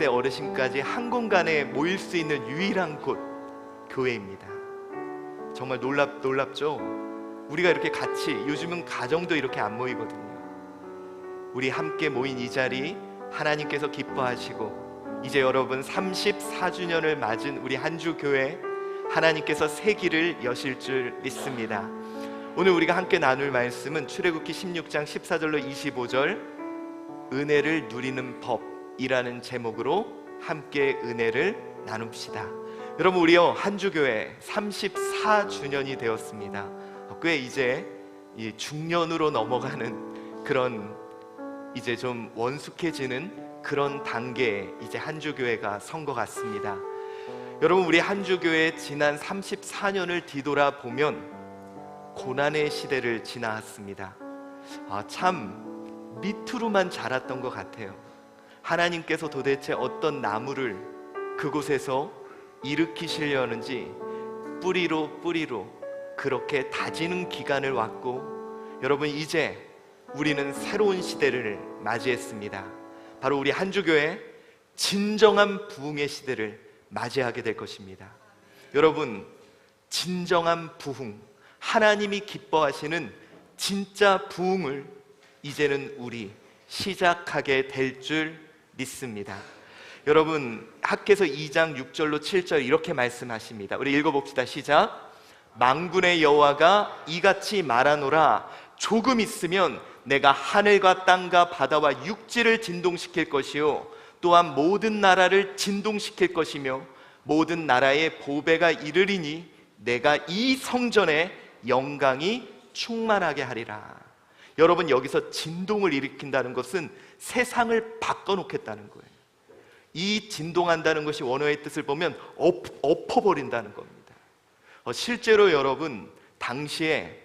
어르신까지 한 공간에 모일 수 있는 유일한 곳, 교회입니다. 정말 놀랍죠? 우리가 이렇게 같이, 요즘은 가정도 이렇게 안 모이거든요. 우리 함께 모인 이 자리 하나님께서 기뻐하시고, 이제 여러분 34주년을 맞은 우리 한주교회, 하나님께서 새 길을 여실 줄 믿습니다. 오늘 우리가 함께 나눌 말씀은 출애굽기 16장 14절로 25절, 은혜를 누리는 법이라는 제목으로 함께 은혜를 나눕시다. 여러분, 우리요 한주교회 34주년이 되었습니다. 꽤 이제 이 중년으로 넘어가는 그런, 이제 좀 원숙해지는 그런 단계에 이제 한주교회가 선 것 같습니다. 여러분, 우리 한주교회 지난 34년을 뒤돌아보면 고난의 시대를 지나왔습니다. 참 밑으로만 자랐던 것 같아요. 하나님께서 도대체 어떤 나무를 그곳에서 일으키시려는지 뿌리로 그렇게 다지는 기간을 왔고, 여러분 이제 우리는 새로운 시대를 맞이했습니다. 바로 우리 한주교회 진정한 부흥의 시대를 맞이하게 될 것입니다. 여러분, 진정한 부흥, 하나님이 기뻐하시는 진짜 부흥을 이제는 우리 시작하게 될 줄 믿습니다. 여러분, 학개서 2장 6절로 7절 이렇게 말씀하십니다. 우리 읽어봅시다. 시작. 만군의 여호와가 이같이 말하노라. 조금 있으면 내가 하늘과 땅과 바다와 육지를 진동시킬 것이요, 또한 모든 나라를 진동시킬 것이며 모든 나라의 보배가 이르리니 내가 이 성전에 영광이 충만하게 하리라. 여러분, 여기서 진동을 일으킨다는 것은 세상을 바꿔놓겠다는 거예요. 이 진동한다는 것이 원어의 뜻을 보면 엎어버린다는 겁니다. 실제로 여러분, 당시에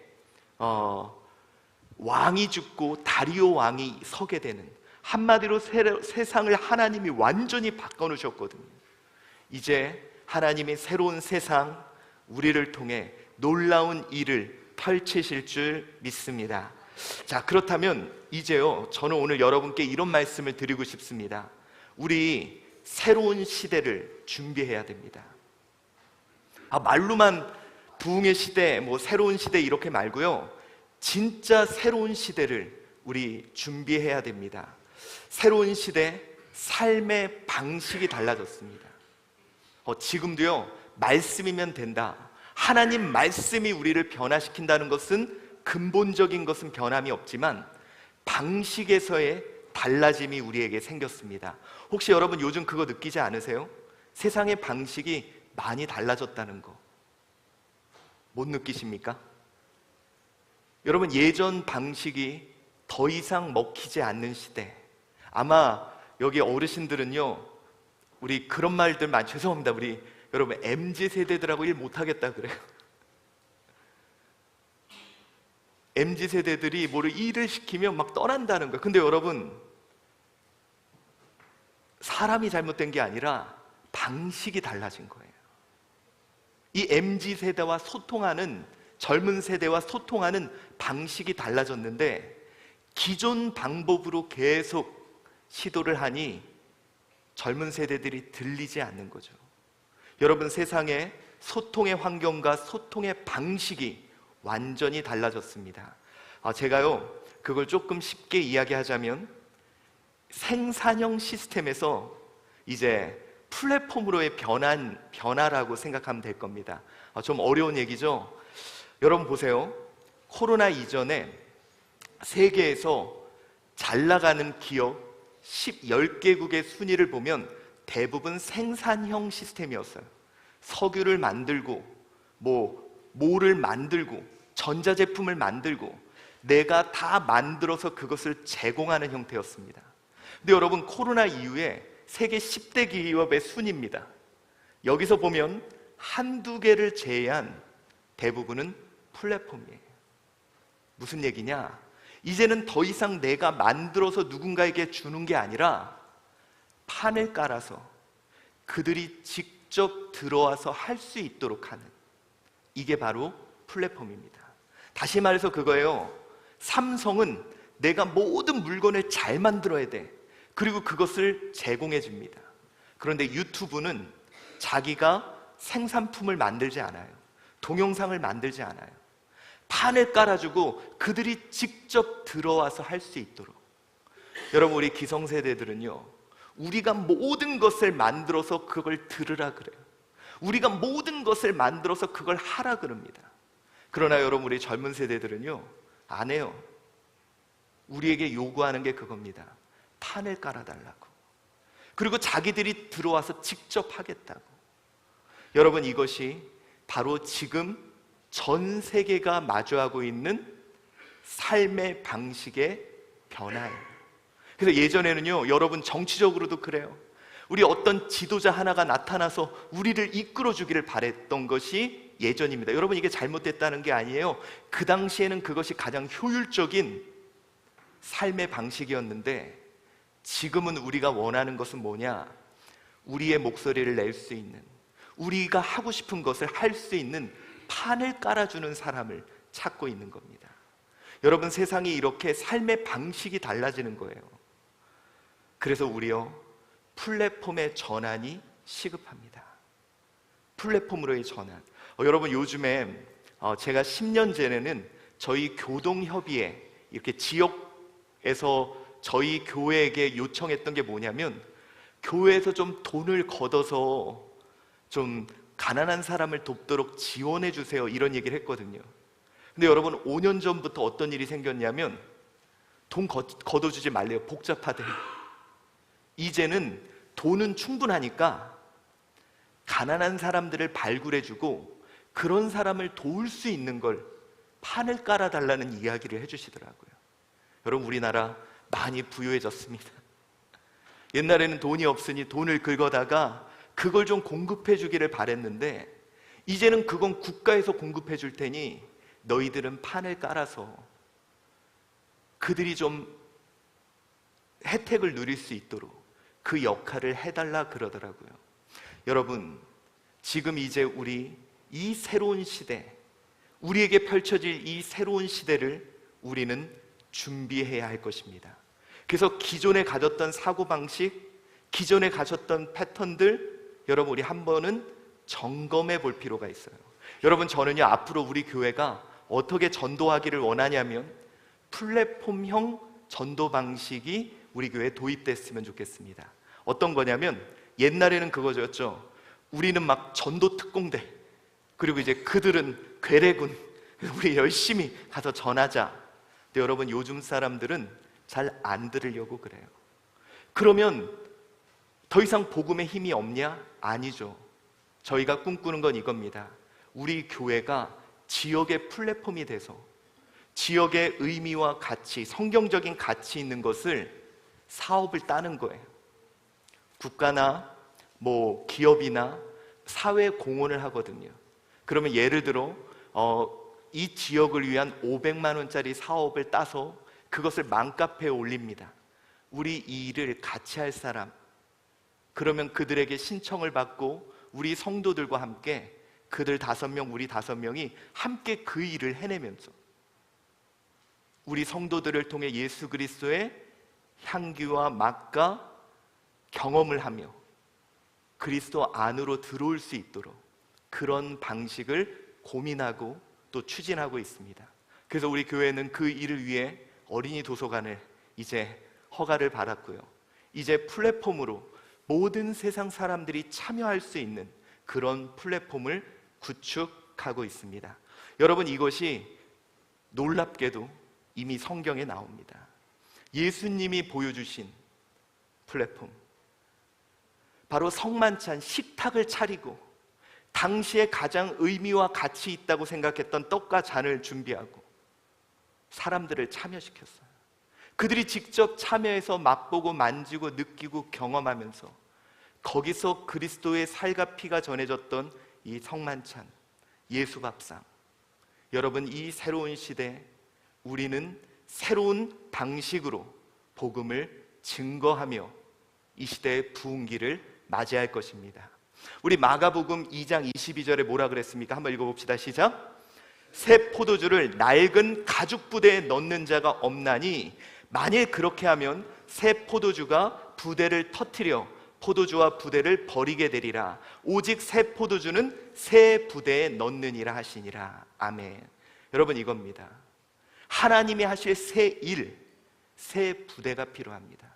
왕이 죽고 다리오 왕이 서게 되는, 한마디로 세상을 하나님이 완전히 바꿔놓으셨거든요. 이제 하나님의 새로운 세상, 우리를 통해 놀라운 일을 펼치실 줄 믿습니다. 자, 그렇다면 이제요, 저는 오늘 여러분께 이런 말씀을 드리고 싶습니다. 우리 새로운 시대를 준비해야 됩니다. 말로만 부흥의 시대, 새로운 시대 이렇게 말고요, 진짜 새로운 시대를 우리 준비해야 됩니다. 새로운 시대, 삶의 방식이 달라졌습니다. 지금도요, 말씀이면 된다, 하나님 말씀이 우리를 변화시킨다는 것은, 근본적인 것은 변함이 없지만 방식에서의 달라짐이 우리에게 생겼습니다. 혹시 여러분 요즘 그거 느끼지 않으세요? 세상의 방식이 많이 달라졌다는 거 못 느끼십니까? 여러분, 예전 방식이 더 이상 먹히지 않는 시대. 아마 여기 어르신들은요, 우리 그런 말들 많이, 죄송합니다, 우리 여러분 MZ세대들하고 일 못하겠다 그래요. MZ세대들이 뭐를 일을 시키면 막 떠난다는 거예요. 근데 여러분, 사람이 잘못된 게 아니라 방식이 달라진 거예요. 이 MZ세대와 소통하는, 젊은 세대와 소통하는 방식이 달라졌는데, 기존 방법으로 계속 시도를 하니 젊은 세대들이 들리지 않는 거죠. 여러분, 세상의 소통의 환경과 소통의 방식이 완전히 달라졌습니다. 제가요, 그걸 조금 쉽게 이야기하자면 생산형 시스템에서 이제 플랫폼으로의 변화라고 생각하면 될 겁니다. 좀 어려운 얘기죠? 여러분 보세요. 코로나 이전에 세계에서 잘 나가는 기업 10개국의 순위를 보면 대부분 생산형 시스템이었어요. 석유를 만들고 모를 만들고 전자제품을 만들고 내가 다 만들어서 그것을 제공하는 형태였습니다. 근데 여러분, 코로나 이후에 세계 10대 기업의 순위입니다. 여기서 보면 한두 개를 제외한 대부분은 플랫폼이에요. 무슨 얘기냐? 이제는 더 이상 내가 만들어서 누군가에게 주는 게 아니라 판을 깔아서 그들이 직접 들어와서 할 수 있도록 하는, 이게 바로 플랫폼입니다. 다시 말해서 그거예요. 삼성은 내가 모든 물건을 잘 만들어야 돼. 그리고 그것을 제공해 줍니다. 그런데 유튜브는 자기가 생산품을 만들지 않아요. 동영상을 만들지 않아요. 판을 깔아주고 그들이 직접 들어와서 할 수 있도록. 여러분, 우리 기성세대들은요, 우리가 모든 것을 만들어서 그걸 들으라 그래요. 우리가 모든 것을 만들어서 그걸 하라 그럽니다. 그러나 여러분, 우리 젊은 세대들은요, 안 해요. 우리에게 요구하는 게 그겁니다. 판을 깔아달라고. 그리고 자기들이 들어와서 직접 하겠다고. 여러분, 이것이 바로 지금 전 세계가 마주하고 있는 삶의 방식의 변화예요. 그래서 예전에는요, 여러분, 정치적으로도 그래요. 우리 어떤 지도자 하나가 나타나서 우리를 이끌어주기를 바랬던 것이 예전입니다. 여러분, 이게 잘못됐다는 게 아니에요. 그 당시에는 그것이 가장 효율적인 삶의 방식이었는데, 지금은 우리가 원하는 것은 뭐냐? 우리의 목소리를 낼 수 있는, 우리가 하고 싶은 것을 할 수 있는 판을 깔아주는 사람을 찾고 있는 겁니다. 여러분, 세상이 이렇게 삶의 방식이 달라지는 거예요. 그래서 우리요, 플랫폼의 전환이 시급합니다. 플랫폼으로의 전환. 여러분, 요즘에 제가 10년 전에는 저희 교동협의회, 이렇게 지역에서 저희 교회에게 요청했던 게 뭐냐면, 교회에서 좀 돈을 걷어서 좀 가난한 사람을 돕도록 지원해 주세요, 이런 얘기를 했거든요. 근데 여러분, 5년 전부터 어떤 일이 생겼냐면, 돈 걷어주지 말래요. 복잡하대. 이제는 돈은 충분하니까 가난한 사람들을 발굴해주고 그런 사람을 도울 수 있는 걸 판을 깔아달라는 이야기를 해주시더라고요. 여러분, 우리나라 많이 부유해졌습니다. 옛날에는 돈이 없으니 돈을 긁어다가 그걸 좀 공급해 주기를 바랬는데, 이제는 그건 국가에서 공급해 줄 테니 너희들은 판을 깔아서 그들이 좀 혜택을 누릴 수 있도록 그 역할을 해달라 그러더라고요. 여러분, 지금 이제 우리 이 새로운 시대, 우리에게 펼쳐질 이 새로운 시대를 우리는 준비해야 할 것입니다. 그래서 기존에 가졌던 사고방식, 기존에 가졌던 패턴들, 여러분, 우리 한 번은 점검해 볼 필요가 있어요. 여러분, 저는요, 앞으로 우리 교회가 어떻게 전도하기를 원하냐면, 플랫폼형 전도 방식이 우리 교회에 도입됐으면 좋겠습니다. 어떤 거냐면, 옛날에는 그거였죠. 우리는 막 전도 특공대, 그리고 이제 그들은 괴뢰군, 우리 열심히 가서 전하자. 근데 여러분, 요즘 사람들은 잘 안 들으려고 그래요. 그러면 더 이상 복음의 힘이 없냐? 아니죠. 저희가 꿈꾸는 건 이겁니다. 우리 교회가 지역의 플랫폼이 돼서 지역의 의미와 가치, 성경적인 가치 있는 것을 사업을 따는 거예요. 국가나 뭐 기업이나 사회 공헌을 하거든요. 그러면 예를 들어 이 지역을 위한 500만 원짜리 사업을 따서 그것을 맘카페에 올립니다. 우리 이 일을 같이 할 사람, 그러면 그들에게 신청을 받고 우리 성도들과 함께 그들 5명, 우리 5명이 함께 그 일을 해내면서 우리 성도들을 통해 예수 그리스도의 향기와 맛과 경험을 하며 그리스도 안으로 들어올 수 있도록 그런 방식을 고민하고 또 추진하고 있습니다. 그래서 우리 교회는 그 일을 위해 어린이 도서관을 이제 허가를 받았고요. 이제 플랫폼으로 모든 세상 사람들이 참여할 수 있는 그런 플랫폼을 구축하고 있습니다. 여러분, 이것이 놀랍게도 이미 성경에 나옵니다. 예수님이 보여주신 플랫폼, 바로 성만찬, 식탁을 차리고 당시에 가장 의미와 가치 있다고 생각했던 떡과 잔을 준비하고 사람들을 참여시켰어요. 그들이 직접 참여해서 맛보고 만지고 느끼고 경험하면서 거기서 그리스도의 살과 피가 전해졌던 이 성만찬, 예수밥상. 여러분, 이 새로운 시대 우리는 새로운 방식으로 복음을 증거하며 이 시대의 부흥기를 맞이할 것입니다. 우리 마가복음 2장 22절에 뭐라 그랬습니까? 한번 읽어봅시다. 시작. 새 포도주를 낡은 가죽 부대에 넣는 자가 없나니 만일 그렇게 하면 새 포도주가 부대를 터뜨려 포도주와 부대를 버리게 되리라. 오직 새 포도주는 새 부대에 넣느니라 하시니라. 아멘. 여러분, 이겁니다. 하나님이 하실 새 일, 새 부대가 필요합니다.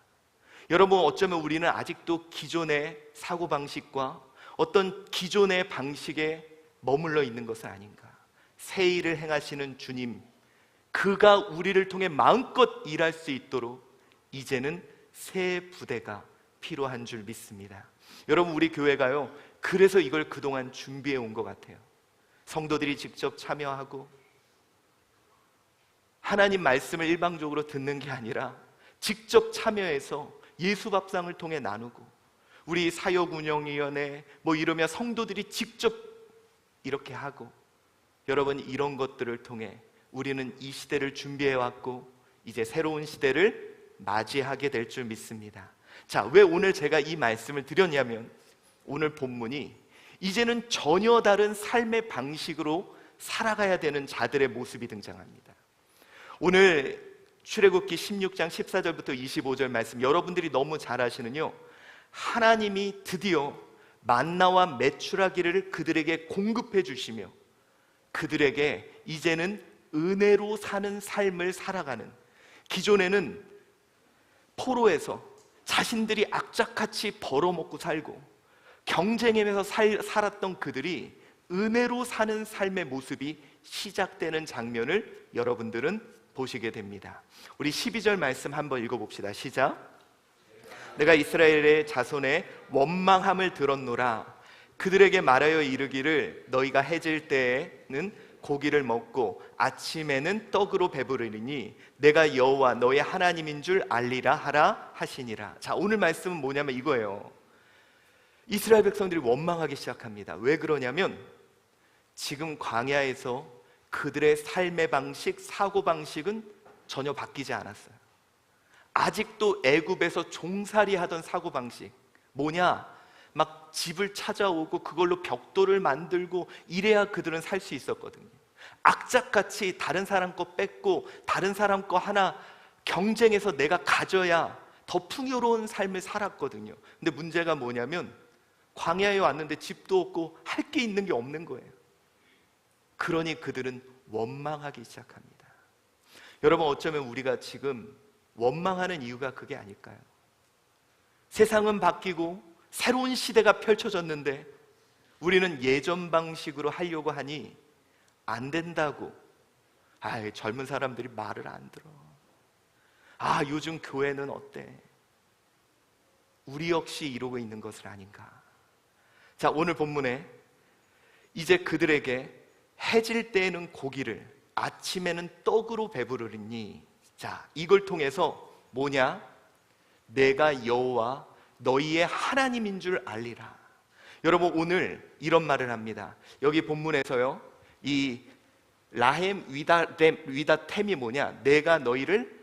여러분, 어쩌면 우리는 아직도 기존의 사고방식과 어떤 기존의 방식에 머물러 있는 것은 아닌가. 새 일을 행하시는 주님, 그가 우리를 통해 마음껏 일할 수 있도록 이제는 새 부대가 필요한 줄 믿습니다. 여러분, 우리 교회가요, 그래서 이걸 그동안 준비해 온 것 같아요. 성도들이 직접 참여하고 하나님 말씀을 일방적으로 듣는 게 아니라 직접 참여해서 예수밥상을 통해 나누고, 우리 사역운영위원회 이러며 성도들이 직접 이렇게 하고, 여러분, 이런 것들을 통해 우리는 이 시대를 준비해 왔고 이제 새로운 시대를 맞이하게 될 줄 믿습니다. 자, 왜 오늘 제가 이 말씀을 드렸냐면, 오늘 본문이 이제는 전혀 다른 삶의 방식으로 살아가야 되는 자들의 모습이 등장합니다. 오늘 출애굽기 16장 14절부터 25절 말씀, 여러분들이 너무 잘 아시는요, 하나님이 드디어 만나와 메추라기를 그들에게 공급해 주시며 그들에게 이제는 은혜로 사는 삶을 살아가는, 기존에는 포로에서 자신들이 악착같이 벌어먹고 살고 경쟁하면서 살았던 그들이 은혜로 사는 삶의 모습이 시작되는 장면을 여러분들은 보시게 됩니다. 우리 12절 말씀 한번 읽어봅시다. 시작. 내가 이스라엘의 자손의 원망함을 들었노라. 그들에게 말하여 이르기를 너희가 해질 때에는 고기를 먹고 아침에는 떡으로 배부르리니 내가 여호와 너의 하나님인 줄 알리라 하라 하시니라. 자, 오늘 말씀은 뭐냐면 이거예요. 이스라엘 백성들이 원망하기 시작합니다. 왜 그러냐면 지금 광야에서 그들의 삶의 방식, 사고방식은 전혀 바뀌지 않았어요. 아직도 애굽에서 종살이 하던 사고방식, 뭐냐? 막 집을 찾아오고 그걸로 벽돌을 만들고 이래야 그들은 살 수 있었거든요. 악착같이 다른 사람 거 뺏고 다른 사람 거 하나 경쟁해서 내가 가져야 더 풍요로운 삶을 살았거든요. 근데 문제가 뭐냐면 광야에 왔는데 집도 없고 할 게 있는 게 없는 거예요. 그러니 그들은 원망하기 시작합니다. 여러분, 어쩌면 우리가 지금 원망하는 이유가 그게 아닐까요? 세상은 바뀌고 새로운 시대가 펼쳐졌는데 우리는 예전 방식으로 하려고 하니 안 된다고. 젊은 사람들이 말을 안 들어. 요즘 교회는 어때? 우리 역시 이러고 있는 것은 아닌가. 자, 오늘 본문에 이제 그들에게 해질 때에는 고기를, 아침에는 떡으로 배부르리니, 자, 이걸 통해서 뭐냐? 내가 여호와 너희의 하나님인 줄 알리라. 여러분, 오늘 이런 말을 합니다. 여기 본문에서요, 이 라헴 위다템이 뭐냐? 내가 너희를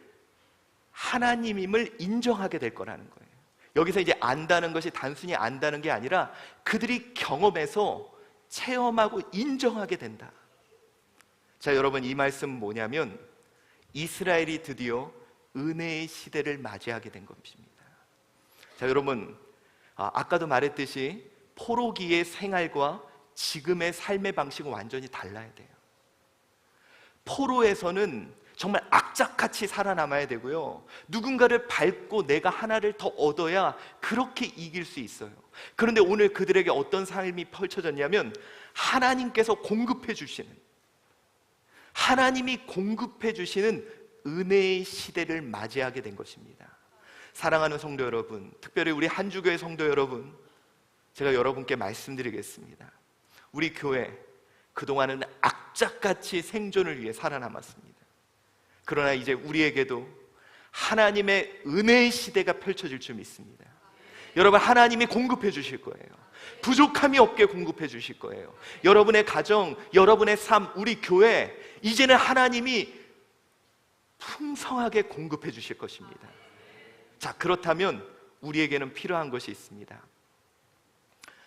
하나님임을 인정하게 될 거라는 거예요. 여기서 이제 안다는 것이 단순히 안다는 게 아니라 그들이 경험해서 체험하고 인정하게 된다. 자, 여러분, 이 말씀은 뭐냐면 이스라엘이 드디어 은혜의 시대를 맞이하게 된 것입니다. 자, 여러분, 아까도 말했듯이 포로기의 생활과 지금의 삶의 방식은 완전히 달라야 돼요. 포로에서는 정말 악착같이 살아남아야 되고요, 누군가를 밟고 내가 하나를 더 얻어야 그렇게 이길 수 있어요. 그런데 오늘 그들에게 어떤 삶이 펼쳐졌냐면 하나님께서 공급해 주시는, 하나님이 공급해 주시는 은혜의 시대를 맞이하게 된 것입니다. 사랑하는 성도 여러분, 특별히 우리 한주교회 성도 여러분, 제가 여러분께 말씀드리겠습니다. 우리 교회 그동안은 악착같이 생존을 위해 살아남았습니다. 그러나 이제 우리에게도 하나님의 은혜의 시대가 펼쳐질 줄 믿습니다. 여러분, 하나님이 공급해 주실 거예요. 부족함이 없게 공급해 주실 거예요. 여러분의 가정, 여러분의 삶, 우리 교회, 이제는 하나님이 풍성하게 공급해 주실 것입니다. 자, 그렇다면 우리에게는 필요한 것이 있습니다.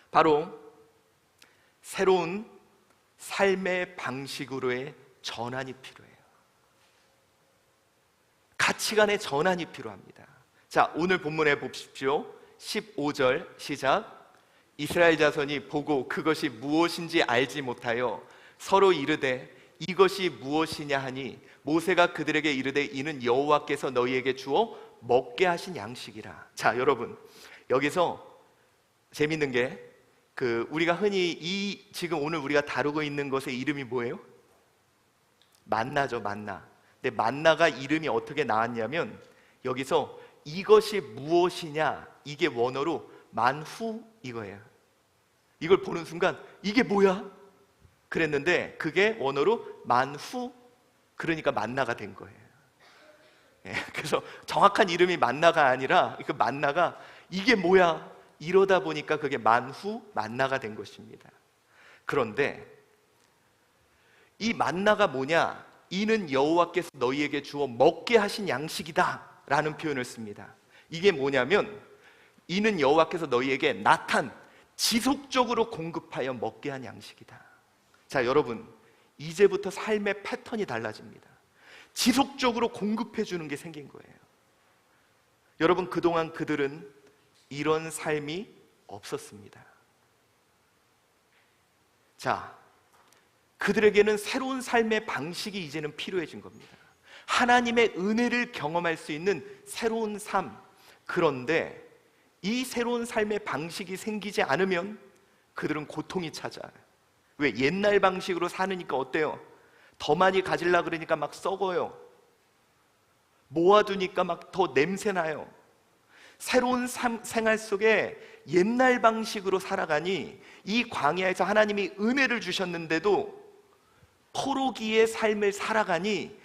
바로 새로운 삶의 방식으로의 전환이 필요해요. 가치관의 전환이 필요합니다. 자, 오늘 본문에 보십시오. 15절 시작. 이스라엘 자손이 보고 그것이 무엇인지 알지 못하여 서로 이르되 이것이 무엇이냐 하니 모세가 그들에게 이르되 이는 여호와께서 너희에게 주어 먹게 하신 양식이라. 자, 여러분, 여기서 재밌는 게 우리가 흔히 지금 오늘 우리가 다루고 있는 것의 이름이 뭐예요? 만나죠, 만나. 근데 만나가 이름이 어떻게 나왔냐면 여기서 이것이 무엇이냐, 이게 원어로 만후 이거예요. 이걸 보는 순간 이게 뭐야? 그랬는데 그게 원어로 만후, 그러니까 만나가 된 거예요. 예, 그래서 정확한 이름이 만나가 아니라 그 만나가 이게 뭐야? 이러다 보니까 그게 만후 만나가 된 것입니다. 그런데 이 만나가 뭐냐? 이는 여호와께서 너희에게 주어 먹게 하신 양식이다 라는 표현을 씁니다. 이게 뭐냐면 이는 여호와께서 너희에게 지속적으로 공급하여 먹게 한 양식이다. 자, 여러분, 이제부터 삶의 패턴이 달라집니다. 지속적으로 공급해 주는 게 생긴 거예요. 여러분, 그동안 그들은 이런 삶이 없었습니다. 자, 그들에게는 새로운 삶의 방식이 이제는 필요해진 겁니다. 하나님의 은혜를 경험할 수 있는 새로운 삶. 그런데 이 새로운 삶의 방식이 생기지 않으면 그들은 고통이 찾아요. 왜? 옛날 방식으로 사느니까 어때요? 더 많이 가지려 그러니까 막 썩어요. 모아두니까 막 더 냄새나요. 새로운 생활 속에 옛날 방식으로 살아가니 이 광야에서 하나님이 은혜를 주셨는데도 포로기의 삶을 살아가니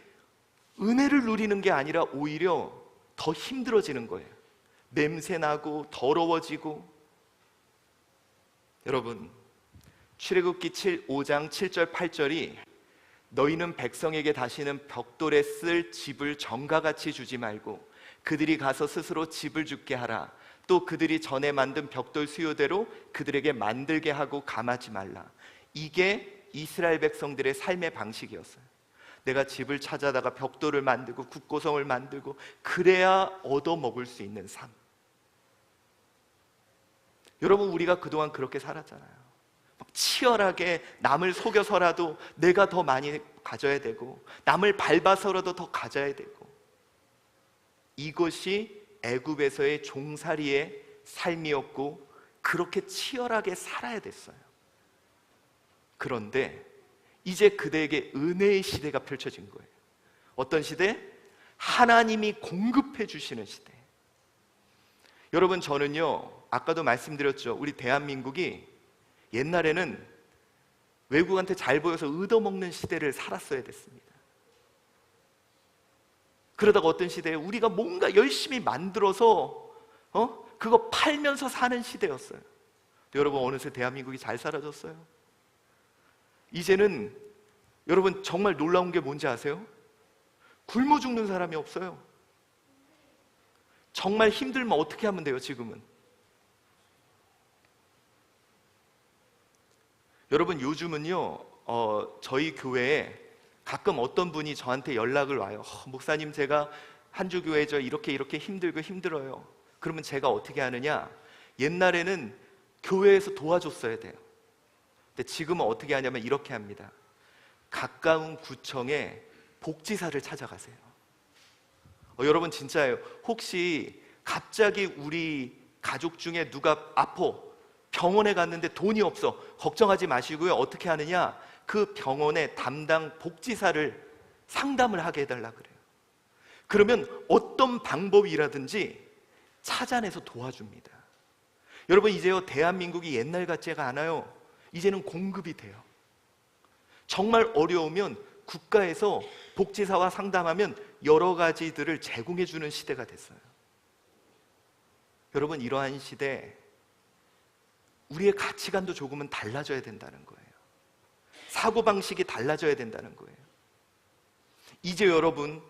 은혜를 누리는 게 아니라 오히려 더 힘들어지는 거예요. 냄새나고 더러워지고. 여러분, 출애굽기 5장 7절 8절이 너희는 백성에게 다시는 벽돌에 쓸 집을 전가같이 주지 말고 그들이 가서 스스로 집을 짓게 하라. 또 그들이 전에 만든 벽돌 수요대로 그들에게 만들게 하고 감하지 말라. 이게 이스라엘 백성들의 삶의 방식이었어요. 내가 집을 찾아다가 벽돌을 만들고 국고성을 만들고 그래야 얻어먹을 수 있는 삶. 여러분, 우리가 그동안 그렇게 살았잖아요. 치열하게 남을 속여서라도 내가 더 많이 가져야 되고 남을 밟아서라도 더 가져야 되고. 이것이 애굽에서의 종살이의 삶이었고 그렇게 치열하게 살아야 됐어요. 그런데 이제 그대에게 은혜의 시대가 펼쳐진 거예요. 어떤 시대? 하나님이 공급해 주시는 시대. 여러분, 저는요, 아까도 말씀드렸죠. 우리 대한민국이 옛날에는 외국한테 잘 보여서 얻어먹는 시대를 살았어야 됐습니다. 그러다가 어떤 시대에 우리가 뭔가 열심히 만들어서 그거 팔면서 사는 시대였어요. 여러분, 어느새 대한민국이 잘 살아졌어요. 이제는 여러분 정말 놀라운 게 뭔지 아세요? 굶어 죽는 사람이 없어요. 정말 힘들면 어떻게 하면 돼요, 지금은? 여러분, 요즘은요, 저희 교회에 가끔 어떤 분이 저한테 연락을 와요. 목사님, 제가 한주교회 이렇게 힘들고 힘들어요. 그러면 제가 어떻게 하느냐? 옛날에는 교회에서 도와줬어야 돼요. 근데 지금은 어떻게 하냐면 이렇게 합니다. 가까운 구청에 복지사를 찾아가세요. 여러분, 진짜예요. 혹시 갑자기 우리 가족 중에 누가 아파, 병원에 갔는데 돈이 없어, 걱정하지 마시고요. 어떻게 하느냐? 그 병원의 담당 복지사를 상담을 하게 해달라 그래요. 그러면 어떤 방법이라든지 찾아내서 도와줍니다. 여러분, 이제요, 대한민국이 옛날 같지가 않아요. 이제는 공급이 돼요. 정말 어려우면 국가에서 복지사와 상담하면 여러 가지들을 제공해 주는 시대가 됐어요. 여러분, 이러한 시대, 우리의 가치관도 조금은 달라져야 된다는 거예요. 사고방식이 달라져야 된다는 거예요. 이제 여러분,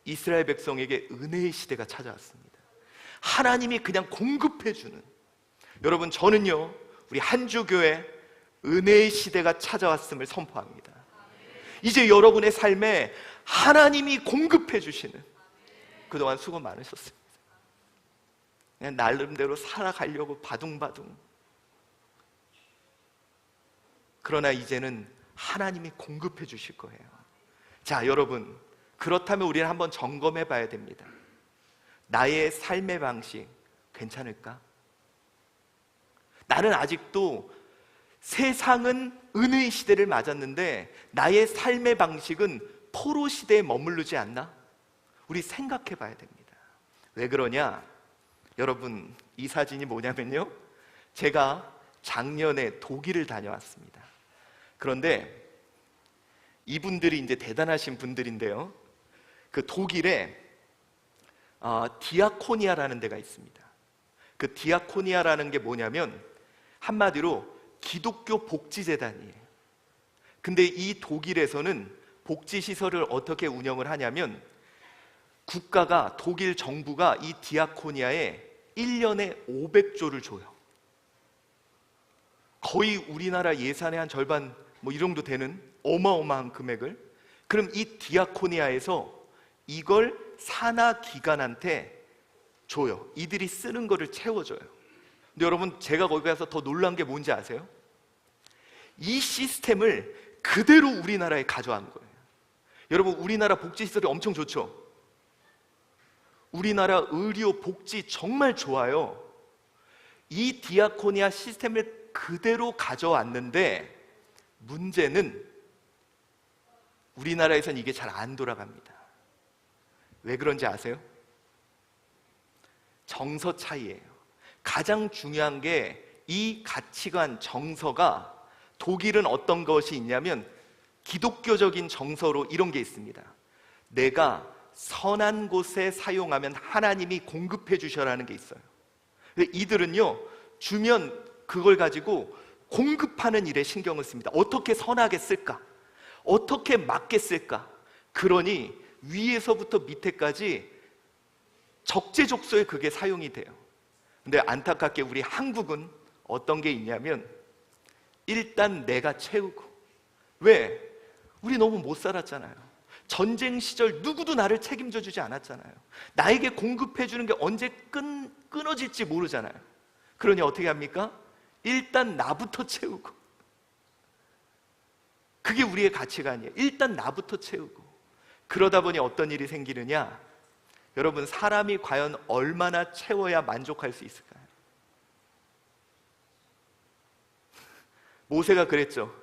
이스라엘 백성에게 은혜의 시대가 찾아왔습니다. 하나님이 그냥 공급해주는. 여러분, 저는요, 우리 한주교회 은혜의 시대가 찾아왔음을 선포합니다. 이제 여러분의 삶에 하나님이 공급해주시는. 그동안 수고 많으셨습니다. 그냥 나름대로 살아가려고 바둥바둥. 그러나 이제는 하나님이 공급해 주실 거예요. 자, 여러분, 그렇다면 우리는 한번 점검해 봐야 됩니다. 나의 삶의 방식 괜찮을까? 나는 아직도 세상은 은혜의 시대를 맞았는데 나의 삶의 방식은 포로 시대에 머무르지 않나? 우리 생각해 봐야 됩니다. 왜 그러냐? 여러분, 이 사진이 뭐냐면요, 제가 작년에 독일을 다녀왔습니다. 그런데 이분들이 이제 대단하신 분들인데요, 그 독일에 디아코니아라는 데가 있습니다. 그 디아코니아라는 게 뭐냐면 한마디로 기독교 복지재단이에요. 근데 이 독일에서는 복지시설을 어떻게 운영을 하냐면 국가가, 독일 정부가 이 디아코니아에 1년에 500조를 줘요. 거의 우리나라 예산의 한 절반 뭐 이 정도 되는 어마어마한 금액을. 그럼 이 디아코니아에서 이걸 산하 기관한테 줘요. 이들이 쓰는 거를 채워줘요. 근데 여러분, 제가 거기 가서 더 놀란 게 뭔지 아세요? 이 시스템을 그대로 우리나라에 가져간 거예요. 여러분, 우리나라 복지시설이 엄청 좋죠? 우리나라 의료 복지 정말 좋아요. 이 디아코니아 시스템을 그대로 가져왔는데 문제는 우리나라에선 이게 잘 안 돌아갑니다. 왜 그런지 아세요? 정서 차이예요. 가장 중요한 게 이 가치관, 정서가, 독일은 어떤 것이 있냐면 기독교적인 정서로 이런 게 있습니다. 내가 선한 곳에 사용하면 하나님이 공급해 주셔라는 게 있어요. 이들은요, 주면 그걸 가지고 공급하는 일에 신경을 씁니다. 어떻게 선하게 쓸까? 어떻게 맞게 쓸까? 그러니 위에서부터 밑에까지 적재적소에 그게 사용이 돼요. 근데 안타깝게 우리 한국은 어떤 게 있냐면 일단 내가 채우고. 왜? 우리 너무 못 살았잖아요. 전쟁 시절 누구도 나를 책임져 주지 않았잖아요. 나에게 공급해 주는 게 언제 끊어질지 모르잖아요. 그러니 어떻게 합니까? 일단 나부터 채우고. 그게 우리의 가치관이에요. 일단 나부터 채우고. 그러다 보니 어떤 일이 생기느냐? 여러분, 사람이 과연 얼마나 채워야 만족할 수 있을까요? 모세가 그랬죠.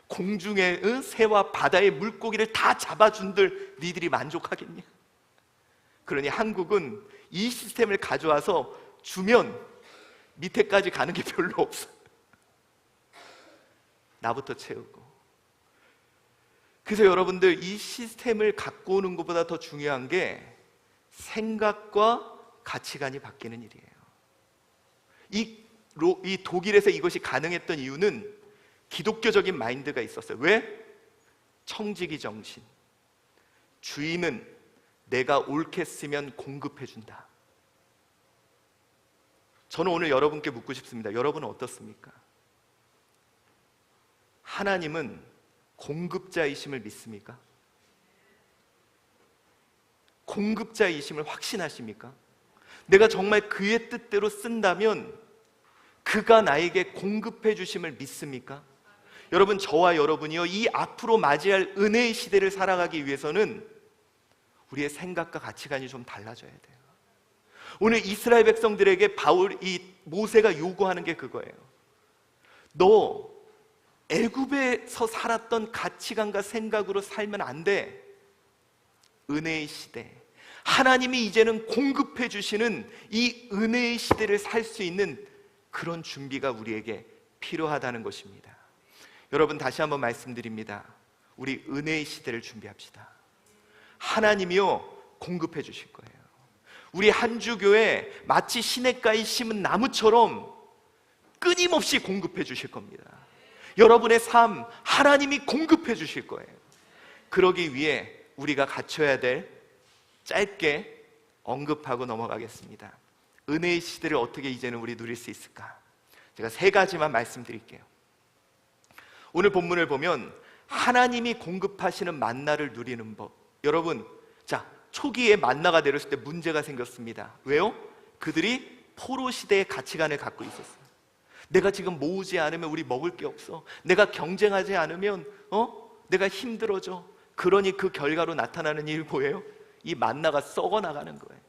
공중의 새와 바다의 물고기를 다 잡아준들 니들이 만족하겠냐? 그러니 한국은 이 시스템을 가져와서 주면 밑에까지 가는 게 별로 없어. 나부터 채우고. 그래서 여러분들, 이 시스템을 갖고 오는 것보다 더 중요한 게 생각과 가치관이 바뀌는 일이에요. 이 독일에서 이것이 가능했던 이유는 기독교적인 마인드가 있었어요. 왜? 청지기 정신. 주인은 내가 옳게 쓰면 공급해 준다. 저는 오늘 여러분께 묻고 싶습니다. 여러분은 어떻습니까? 하나님은 공급자이심을 믿습니까? 공급자이심을 확신하십니까? 내가 정말 그의 뜻대로 쓴다면 그가 나에게 공급해 주심을 믿습니까? 여러분, 저와 여러분이요, 이 앞으로 맞이할 은혜의 시대를 살아가기 위해서는 우리의 생각과 가치관이 좀 달라져야 돼요. 오늘 이스라엘 백성들에게 모세가 요구하는 게 그거예요. 너 애굽에서 살았던 가치관과 생각으로 살면 안 돼. 은혜의 시대, 하나님이 이제는 공급해 주시는 이 은혜의 시대를 살 수 있는 그런 준비가 우리에게 필요하다는 것입니다. 여러분, 다시 한번 말씀드립니다. 우리 은혜의 시대를 준비합시다. 하나님이요, 공급해 주실 거예요. 우리 한주교회 마치 시냇가에 심은 나무처럼 끊임없이 공급해 주실 겁니다. 여러분의 삶, 하나님이 공급해 주실 거예요. 그러기 위해 우리가 갖춰야 될, 짧게 언급하고 넘어가겠습니다. 은혜의 시대를 어떻게 이제는 우리 누릴 수 있을까? 제가 3가지만 말씀드릴게요. 오늘 본문을 보면 하나님이 공급하시는 만나를 누리는 법. 여러분, 자, 초기에 만나가 내렸을 때 문제가 생겼습니다. 왜요? 그들이 포로 시대의 가치관을 갖고 있었어요. 내가 지금 모으지 않으면 우리 먹을 게 없어. 내가 경쟁하지 않으면 내가 힘들어져. 그러니 그 결과로 나타나는 일이 뭐예요? 이 만나가 썩어 나가는 거예요.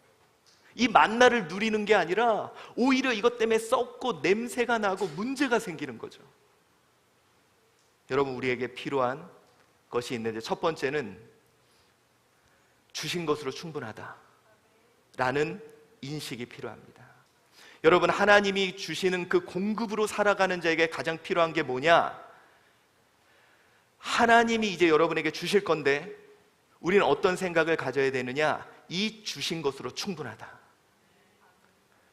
이 만나를 누리는 게 아니라 오히려 이것 때문에 썩고 냄새가 나고 문제가 생기는 거죠. 여러분, 우리에게 필요한 것이 있는데, 첫 번째는 주신 것으로 충분하다 라는 인식이 필요합니다. 여러분, 하나님이 주시는 그 공급으로 살아가는 자에게 가장 필요한 게 뭐냐? 하나님이 이제 여러분에게 주실 건데 우리는 어떤 생각을 가져야 되느냐? 이 주신 것으로 충분하다.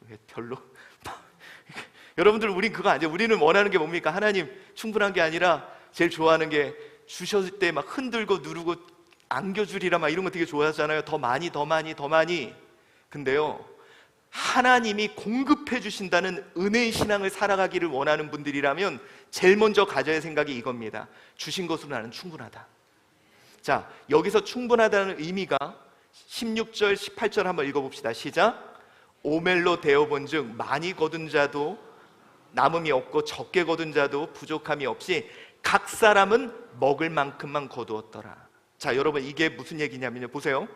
왜 별로? 여러분들, 우린 그거 아니죠. 우리는 원하는 게 뭡니까? 하나님 충분한 게 아니라 제일 좋아하는 게 주셨을 때 막 흔들고 누르고 안겨주리라 막 이런 거 되게 좋아하잖아요. 더 많이 더 많이 더 많이. 근데요, 하나님이 공급해 주신다는 은혜의 신앙을 살아가기를 원하는 분들이라면 제일 먼저 가져야 할 생각이 이겁니다. 주신 것으로 나는 충분하다. 자, 여기서 충분하다는 의미가 16절 18절 한번 읽어봅시다. 시작. 오멜로 되어본 즉 많이 거둔 자도 남음이 없고 적게 거둔 자도 부족함이 없이 각 사람은 먹을 만큼만 거두었더라. 자, 여러분, 이게 무슨 얘기냐면요, 보세요.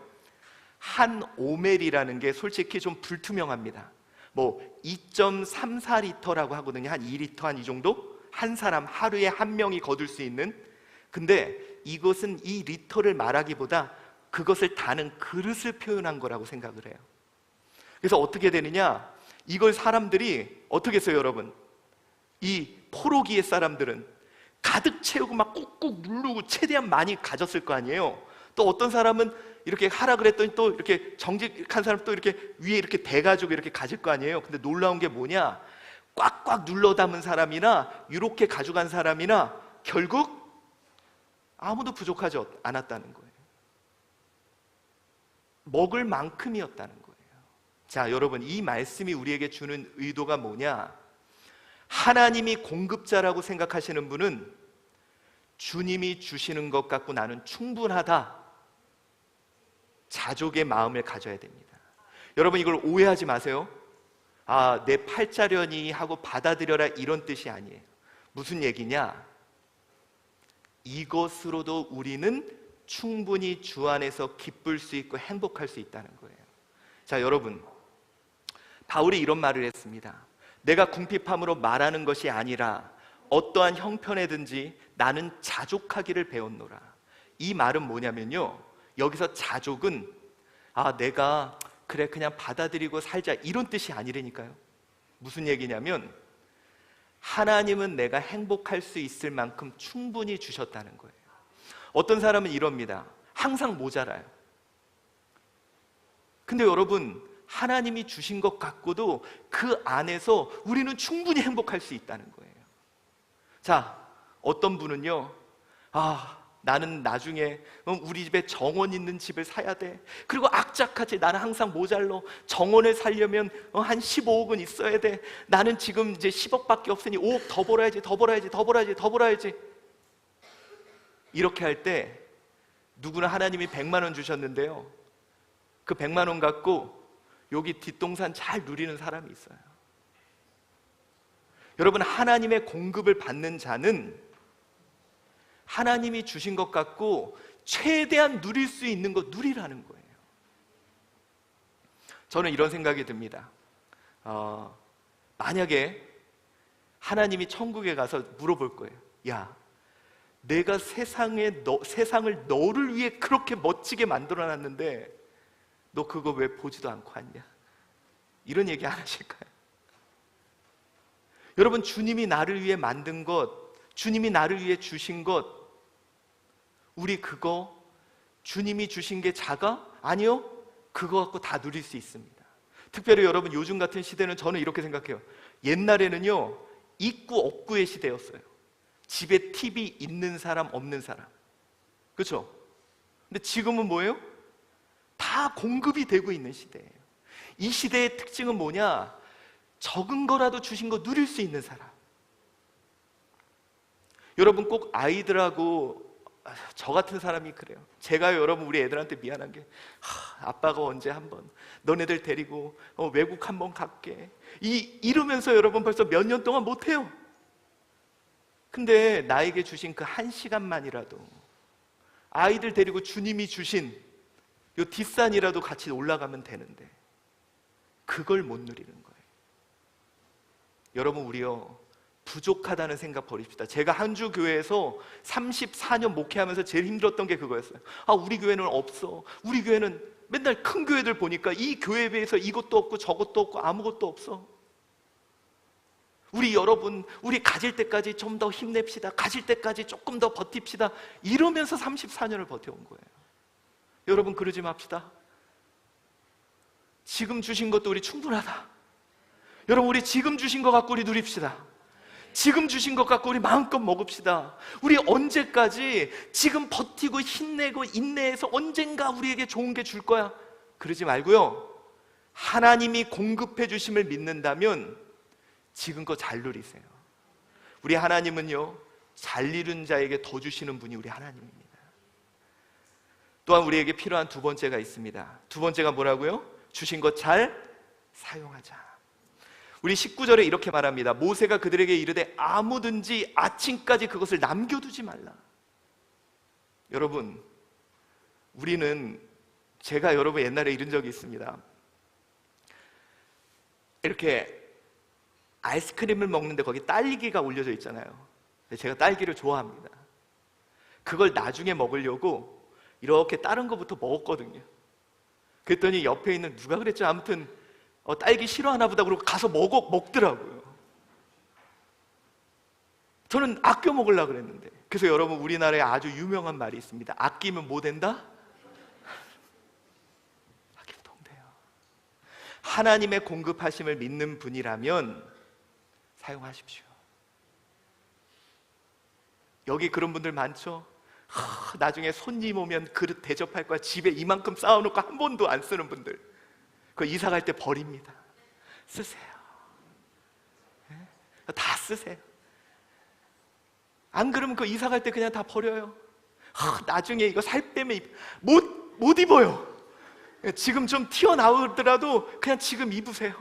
한 오멜이라는 게 솔직히 좀 불투명합니다. 뭐 2.34리터라고 하거든요. 한 2리터, 한 이 정도? 한 사람 하루에 한 명이 거둘 수 있는. 근데 이것은 이 리터를 말하기보다 그것을 다는 그릇을 표현한 거라고 생각을 해요. 그래서 어떻게 되느냐, 이걸 사람들이 어떻게 써요, 여러분? 이 포로기의 사람들은 가득 채우고 막 꾹꾹 누르고 최대한 많이 가졌을 거 아니에요. 또 어떤 사람은 이렇게 하라 그랬더니 또 이렇게 정직한 사람 또 이렇게 위에 이렇게 대가지고 이렇게 가질 거 아니에요. 근데 놀라운 게 뭐냐, 꽉꽉 눌러 담은 사람이나 이렇게 가져간 사람이나 결국 아무도 부족하지 않았다는 거예요. 먹을 만큼이었다는 거예요. 자, 여러분, 이 말씀이 우리에게 주는 의도가 뭐냐? 하나님이 공급자라고 생각하시는 분은 주님이 주시는 것 갖고 나는 충분하다, 자족의 마음을 가져야 됩니다. 여러분, 이걸 오해하지 마세요. 아, 내 팔자려니 하고 받아들여라, 이런 뜻이 아니에요. 무슨 얘기냐? 이것으로도 우리는 충분히 주 안에서 기쁠 수 있고 행복할 수 있다는 거예요. 자, 여러분, 바울이 이런 말을 했습니다. 내가 궁핍함으로 말하는 것이 아니라 어떠한 형편에든지 나는 자족하기를 배웠노라. 이 말은 뭐냐면요, 여기서 자족은 내가 그래 그냥 받아들이고 살자, 이런 뜻이 아니라니까요. 무슨 얘기냐면 하나님은 내가 행복할 수 있을 만큼 충분히 주셨다는 거예요. 어떤 사람은 이럽니다. 항상 모자라요. 근데 여러분, 하나님이 주신 것 갖고도 그 안에서 우리는 충분히 행복할 수 있다는 거예요. 자, 어떤 분은요, 나는 나중에 우리 집에 정원 있는 집을 사야 돼. 그리고 악착같이 나는 항상 모자라. 정원을 살려면 한 15억은 있어야 돼. 나는 지금 이제 10억밖에 없으니 5억 더 벌어야지, 더 벌어야지, 더 벌어야지, 더 벌어야지. 이렇게 할 때 누구나 하나님이 100만 원 주셨는데요, 그 100만 원 갖고 여기 뒷동산 잘 누리는 사람이 있어요. 여러분, 하나님의 공급을 받는 자는 하나님이 주신 것 갖고 최대한 누릴 수 있는 것 누리라는 거예요. 저는 이런 생각이 듭니다. 만약에 하나님이 천국에 가서 물어볼 거예요. 야, 내가 세상을 너를 위해 그렇게 멋지게 만들어놨는데 너 그거 왜 보지도 않고 왔냐? 이런 얘기 안 하실까요? 여러분, 주님이 나를 위해 만든 것, 주님이 나를 위해 주신 것, 우리 그거 주님이 주신 게 작아? 아니요, 그거 갖고 다 누릴 수 있습니다. 특별히 여러분, 요즘 같은 시대는 저는 이렇게 생각해요. 옛날에는요, 있고 없고의 시대였어요. 집에 TV 있는 사람 없는 사람, 그렇죠? 근데 지금은 뭐예요? 다 공급이 되고 있는 시대예요. 이 시대의 특징은 뭐냐? 적은 거라도 주신 거 누릴 수 있는 사람. 여러분, 꼭 아이들하고 저 같은 사람이 그래요. 제가 여러분 우리 애들한테 미안한 게 아빠가 언제 한번 너네들 데리고 외국 한번 갈게 이러면서 여러분 벌써 몇 년 동안 못해요. 근데 나에게 주신 그 한 시간만이라도 아이들 데리고 주님이 주신 요 뒷산이라도 같이 올라가면 되는데 그걸 못 누리는 거예요. 여러분 우리요 부족하다는 생각 버립시다. 제가 한주 교회에서 34년 목회하면서 제일 힘들었던 게 그거였어요. 우리 교회는 없어. 우리 교회는 맨날 큰 교회들 보니까 이 교회에 비해서 이것도 없고 저것도 없고 아무것도 없어. 우리 여러분 우리 가질 때까지 좀 더 힘냅시다. 가질 때까지 조금 더 버팁시다. 이러면서 34년을 버텨온 거예요. 여러분 그러지 맙시다. 지금 주신 것도 우리 충분하다. 여러분 우리 지금 주신 것 갖고 우리 누립시다. 지금 주신 것 갖고 우리 마음껏 먹읍시다. 우리 언제까지 지금 버티고 힘내고 인내해서 언젠가 우리에게 좋은 게 줄 거야 그러지 말고요, 하나님이 공급해 주심을 믿는다면 지금껏 잘 누리세요. 우리 하나님은요 잘 이룬 자에게 더 주시는 분이 우리 하나님입니다. 또한 우리에게 필요한 두 번째가 있습니다. 두 번째가 뭐라고요? 주신 것 잘 사용하자. 우리 19절에 이렇게 말합니다. 모세가 그들에게 이르되 아무든지 아침까지 그것을 남겨두지 말라. 여러분 우리는 제가 여러분 옛날에 이런 적이 있습니다. 이렇게 아이스크림을 먹는데 거기 딸기가 올려져 있잖아요. 제가 딸기를 좋아합니다. 그걸 나중에 먹으려고 이렇게 다른 거부터 먹었거든요. 그랬더니 옆에 있는 누가 그랬죠? 아무튼 딸기 싫어하나 보다 그러고 가서 먹더라고요. 저는 아껴 먹으려고 그랬는데. 그래서 여러분 우리나라에 아주 유명한 말이 있습니다. 아끼면 뭐 된다? 아끼면 돈 돼요. 하나님의 공급하심을 믿는 분이라면 사용하십시오. 여기 그런 분들 많죠? 나중에 손님 오면 그릇 대접할 거야. 집에 이만큼 쌓아놓고 한 번도 안 쓰는 분들, 그거 이사 갈 때 버립니다. 쓰세요. 다 쓰세요. 안 그러면 그 이사 갈 때 그냥 다 버려요. 나중에 이거 살 빼면 못 입어요. 지금 좀 튀어나오더라도 그냥 지금 입으세요.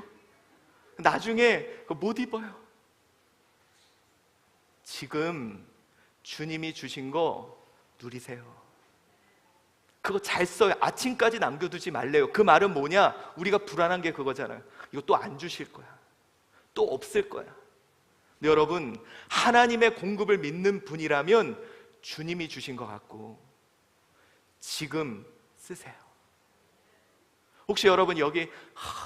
나중에 그거 못 입어요. 지금 주님이 주신 거 누리세요. 그거 잘 써요. 아침까지 남겨두지 말래요. 그 말은 뭐냐? 우리가 불안한 게 그거잖아요. 이거 또 안 주실 거야. 또 없을 거야. 근데 여러분 하나님의 공급을 믿는 분이라면 주님이 주신 것 같고 지금 쓰세요. 혹시 여러분 여기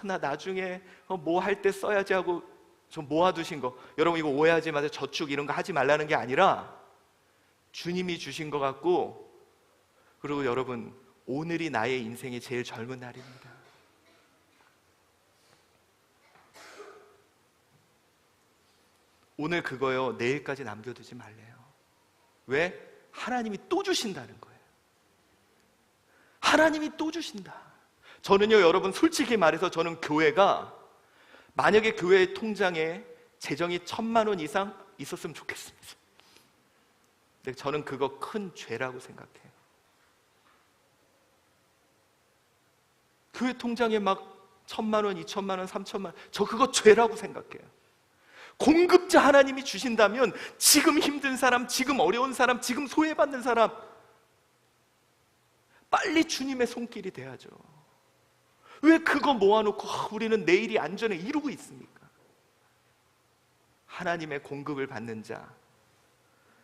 나 나중에 뭐 할 때 써야지 하고 좀 모아두신 거, 여러분 이거 오해하지 마세요. 저축 이런 거 하지 말라는 게 아니라 주님이 주신 것 같고, 그리고 여러분 오늘이 나의 인생의 제일 젊은 날입니다. 오늘 그거요 내일까지 남겨두지 말래요. 왜? 하나님이 또 주신다는 거예요. 하나님이 또 주신다. 저는요 여러분 솔직히 말해서 저는 교회가 만약에 교회 통장에 재정이 1,000만 원 이상 있었으면 좋겠습니다. 근데 저는 그거 큰 죄라고 생각해요. 교회 통장에 막 1,000만 원, 2,000만 원, 3,000만 원, 저 그거 죄라고 생각해요. 공급자 하나님이 주신다면 지금 힘든 사람, 지금 어려운 사람, 지금 소외받는 사람 빨리 주님의 손길이 돼야죠. 왜 그거 모아놓고 우리는 내일이 안전에 이루고 있습니까? 하나님의 공급을 받는 자.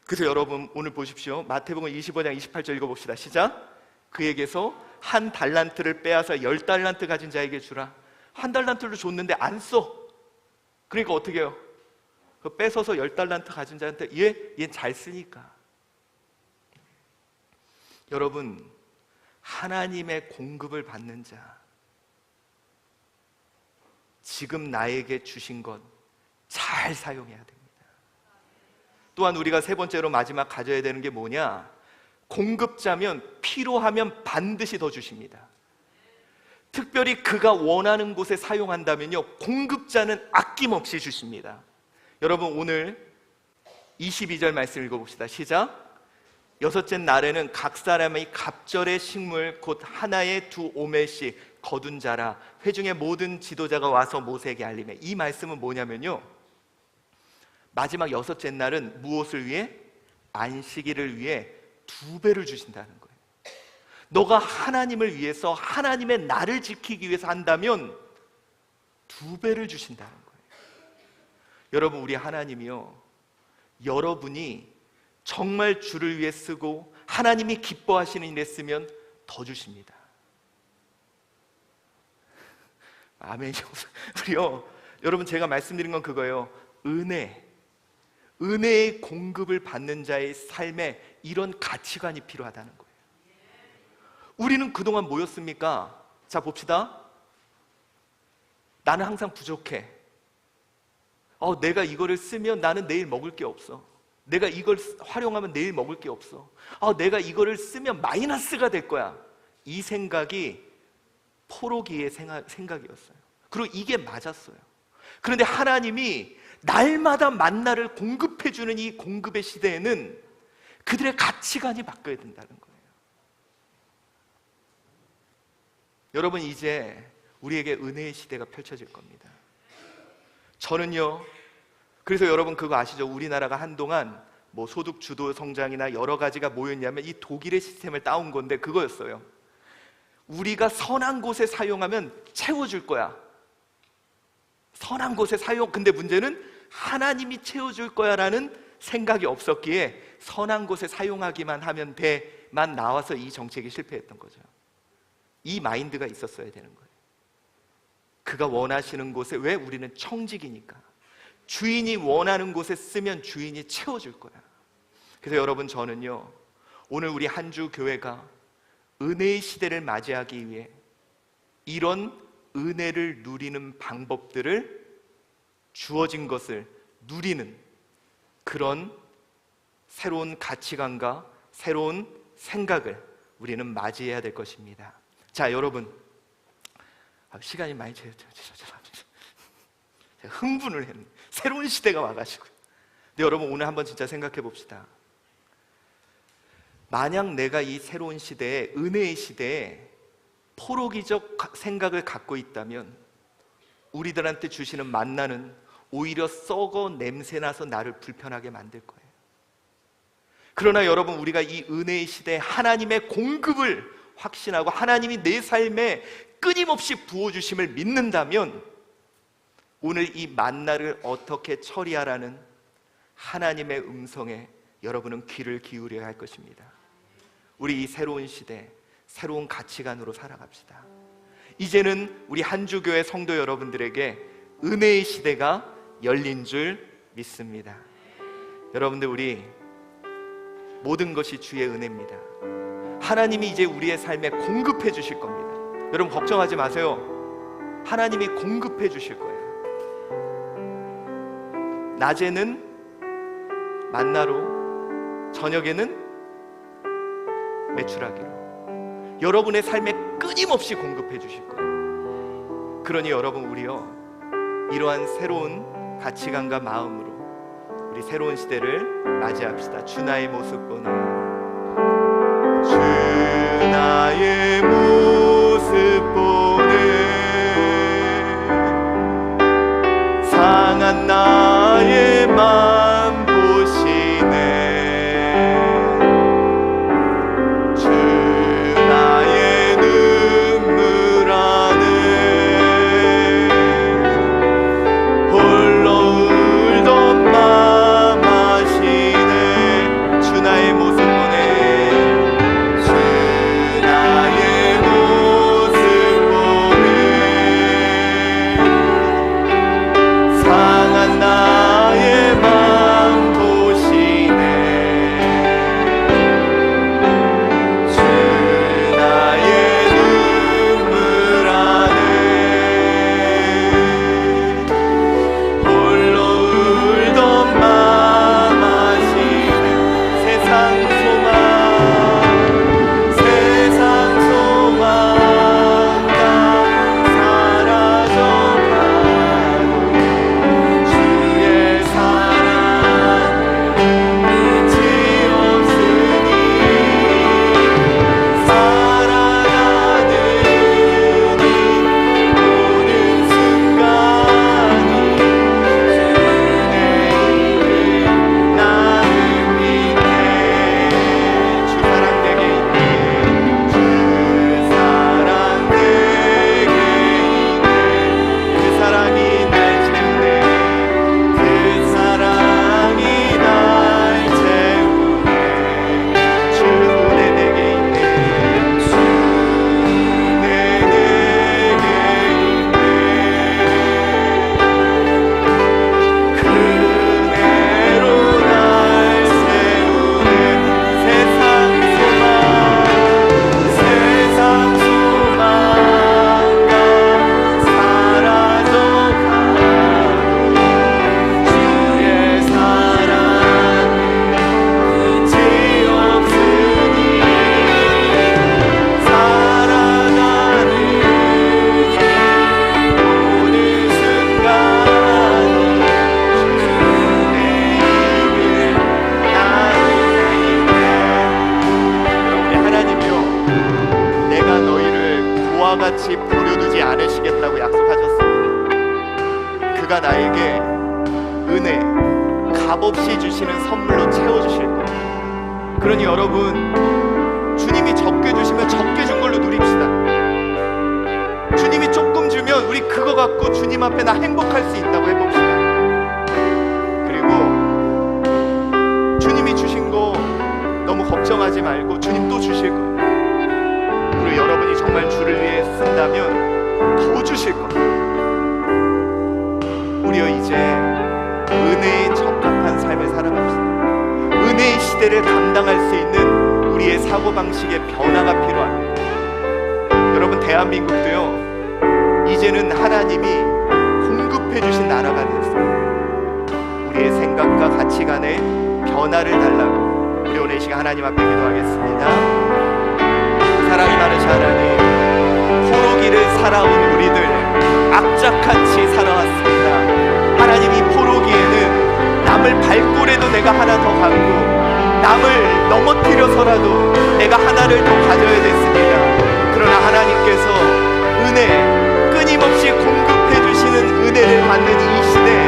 그래서 여러분 오늘 보십시오. 마태복음 25장 28절 읽어봅시다. 시작. 그에게서 한 달란트를 빼앗아 10달란트 가진 자에게 주라. 한 달란트를 줬는데 안 써. 그러니까 어떻게 해요? 그 뺏어서 10달란트 가진 자한테 얘는 잘 쓰니까. 여러분 하나님의 공급을 받는 자, 지금 나에게 주신 것 잘 사용해야 됩니다. 또한 우리가 세 번째로 마지막 가져야 되는 게 뭐냐? 공급자면 필요하면 반드시 더 주십니다. 특별히 그가 원하는 곳에 사용한다면요 공급자는 아낌없이 주십니다. 여러분 오늘 22절 말씀 읽어봅시다. 시작. 여섯째 날에는 각 사람의 갑절의 식물 곧 하나에 2 오멜씩 거둔 자라 회중의 모든 지도자가 와서 모세에게 알리매. 이 말씀은 뭐냐면요, 마지막 여섯째 날은 무엇을 위해? 안식일을 위해 2배를 주신다는 거예요. 너가 하나님을 위해서, 하나님의 나를 지키기 위해서 한다면 2배를 주신다는 거예요. 여러분, 우리 하나님이요, 여러분이 정말 주를 위해 쓰고 하나님이 기뻐하시는 일에 쓰면 더 주십니다. 아멘이 우리요, 여러분, 제가 말씀드린 건 그거예요. 은혜의 공급을 받는 자의 삶에 이런 가치관이 필요하다는 거예요. 우리는 그동안 뭐였습니까? 자, 봅시다. 나는 항상 부족해. 내가 이거를 쓰면 나는 내일 먹을 게 없어. 내가 이걸 활용하면 내일 먹을 게 없어. 내가 이거를 쓰면 마이너스가 될 거야. 이 생각이 포로기의 생각이었어요. 그리고 이게 맞았어요. 그런데 하나님이 날마다 만나를 공급해주는 이 공급의 시대에는 그들의 가치관이 바뀌어야 된다는 거예요. 여러분, 이제 우리에게 은혜의 시대가 펼쳐질 겁니다. 저는요, 그래서 여러분 그거 아시죠? 우리나라가 한동안 뭐 소득 주도 성장이나 여러 가지가 뭐였냐면 이 독일의 시스템을 따온 건데 그거였어요. 우리가 선한 곳에 사용하면 채워줄 거야. 선한 곳에 근데 문제는 하나님이 채워줄 거야 라는 생각이 없었기에 선한 곳에 사용하기만 하면 돼만 나와서 이 정책이 실패했던 거죠. 이 마인드가 있었어야 되는 거예요. 그가 원하시는 곳에, 왜? 우리는 청직이니까. 주인이 원하는 곳에 쓰면 주인이 채워줄 거야. 그래서 여러분, 저는요, 오늘 우리 한 주 교회가 은혜의 시대를 맞이하기 위해 이런 은혜를 누리는 방법들을, 주어진 것을 누리는 그런 새로운 가치관과 새로운 생각을 우리는 맞이해야 될 것입니다. 자, 여러분, 시간이 많이 제가 흥분을 했네. 새로운 시대가 와가지고. 근데 여러분, 오늘 한번 진짜 생각해 봅시다. 만약 내가 이 새로운 시대에, 은혜의 시대에 포로기적 생각을 갖고 있다면 우리들한테 주시는 만나는 오히려 썩어 냄새나서 나를 불편하게 만들 거예요. 그러나 여러분, 우리가 이 은혜의 시대에 하나님의 공급을 확신하고 하나님이 내 삶에 끊임없이 부어주심을 믿는다면 오늘 이 만나를 어떻게 처리하라는 하나님의 음성에 여러분은 귀를 기울여야 할 것입니다. 우리 이 새로운 시대, 새로운 가치관으로 살아갑시다. 이제는 우리 한주교회 성도 여러분들에게 은혜의 시대가 열린 줄 믿습니다. 여러분들, 우리 모든 것이 주의 은혜입니다. 하나님이 이제 우리의 삶에 공급해 주실 겁니다. 여러분, 걱정하지 마세요. 하나님이 공급해 주실 거예요. 낮에는 만나로, 저녁에는 메추라기로 여러분의 삶에 끊임없이 공급해 주실 거예요. 그러니 여러분, 우리요, 이러한 새로운 가치관과 마음으로 우리 새로운 시대를 맞이합시다. 주 나의 모습 보네, 주 나의 모습 보네, 상한 나의 맘 보시네, 주 나의 눈물 안에 홀로 울던 맘 아시네. 주 나의 모습 보네, 주 나의 같이 버려두지 않으시겠다고 약속하셨습니다. 그가 나에게 은혜, 값없이 주시는 선물로 채워주실 거예요. 그러니 여러분, 주님이 적게 주시면 적게 준 걸로 누립시다. 주님이 조금 주면 우리 그거 갖고 주님 앞에 나 행복할 수 있다고 해봅시다. 그리고 주님이 주신 거 너무 걱정하지 말고 주님 또 주실 거예요. 그리고 여러분이 정말 주를 위해 쓴다면 더 주실 거예요. 우리여 이제 은혜에 적합한 삶을 살아갑시다. 은혜의 시대를 감당할 수 있는 우리의 사고방식의 변화가 필요합니다. 여러분, 대한민국도요, 이제는 하나님이 공급해 주신 나라가 됐어요. 우리의 생각과 가치관에 변화를 달라고 우리 오늘 이 시간 하나님 앞에 기도하겠습니다. 사랑이 많으신 하나님, 포로기를 살아온 우리들 악착같이 살아왔습니다. 하나님, 이 포로기에는 남을 밟고라도 내가 하나 더 갖고 남을 넘어뜨려서라도 내가 하나를 더 가져야 됐습니다. 그러나 하나님께서 은혜, 끊임없이 공급해 주시는 은혜를 받는 이 시대에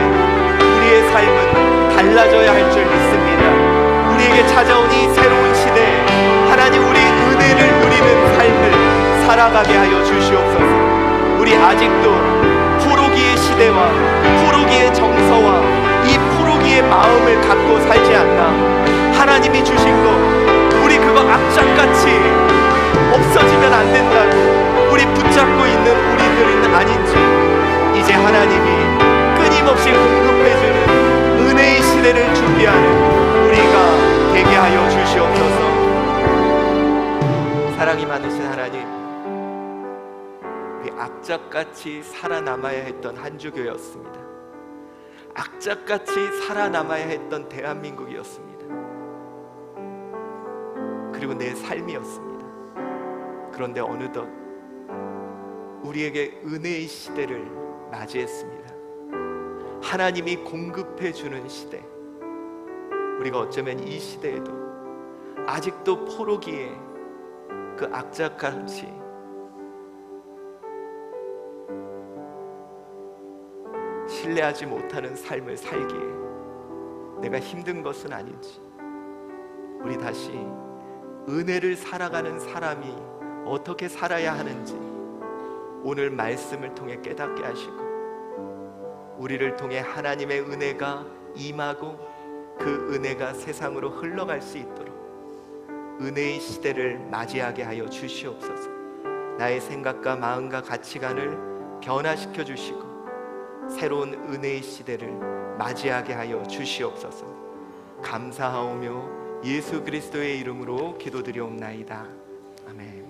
우리의 삶은 달라져야 할 줄 믿습니다. 우리에게 찾아온 이 새로운 시대에 하나님, 우리 은혜를 누리는 삶을 살아가게 하여 주시옵소서. 우리 아직도 포로기의 시대와 포로기의 정서와 이 포로기의 마음을 갖고 살지 않나. 하나님이 주신 거 우리 그거 악착같이 없어지면 안 된다고 우리 붙잡고 있는 우리들은 아닌지, 이제 하나님이 끊임없이 공급해주는 은혜의 시대를 준비하는 우리가 되게 하여 주시옵소서. 사랑이 많으신 하나님, 우리 악착같이 살아남아야 했던 한 주교였습니다. 악착같이 살아남아야 했던 대한민국이었습니다. 그리고 내 삶이었습니다. 그런데 어느덧 우리에게 은혜의 시대를 맞이했습니다. 하나님이 공급해 주는 시대. 우리가 어쩌면 이 시대에도 아직도 포로기에 그 악착같이 신뢰하지 못하는 삶을 살기에 내가 힘든 것은 아닌지, 우리 다시 은혜를 살아가는 사람이 어떻게 살아야 하는지 오늘 말씀을 통해 깨닫게 하시고, 우리를 통해 하나님의 은혜가 임하고 그 은혜가 세상으로 흘러갈 수 있도록 은혜의 시대를 맞이하게 하여 주시옵소서. 나의 생각과 마음과 가치관을 변화시켜 주시고 새로운 은혜의 시대를 맞이하게 하여 주시옵소서. 감사하오며 예수 그리스도의 이름으로 기도드리옵나이다. 아멘.